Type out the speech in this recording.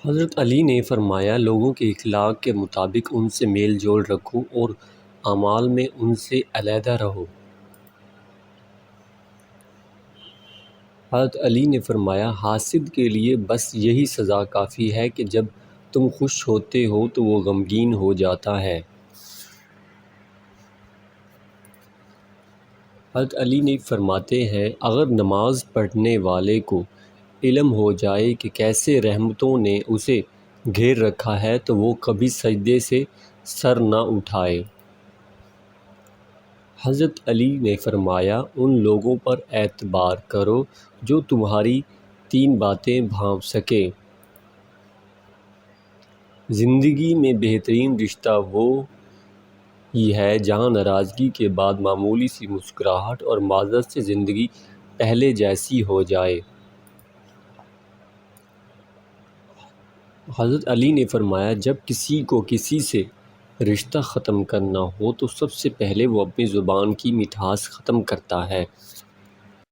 حضرت علی نے فرمایا، لوگوں کے اخلاق کے مطابق ان سے میل جول رکھو اور اعمال میں ان سے علیحدہ رہو۔ حضرت علی نے فرمایا، حاسد کے لیے بس یہی سزا کافی ہے کہ جب تم خوش ہوتے ہو تو وہ غمگین ہو جاتا ہے۔ حضرت علی نے فرماتے ہیں، اگر نماز پڑھنے والے کو علم ہو جائے کہ کیسے رحمتوں نے اسے گھیر رکھا ہے تو وہ کبھی سجدے سے سر نہ اٹھائے۔ حضرت علی نے فرمایا، ان لوگوں پر اعتبار کرو جو تمہاری 3 باتیں بھانپ سکیں۔ زندگی میں بہترین رشتہ وہ ہی ہے جہاں ناراضگی کے بعد معمولی سی مسکراہٹ اور معذرت سے زندگی پہلے جیسی ہو جائے۔ حضرت علی نے فرمایا، جب کسی کو کسی سے رشتہ ختم کرنا ہو تو سب سے پہلے وہ اپنی زبان کی مٹھاس ختم کرتا ہے۔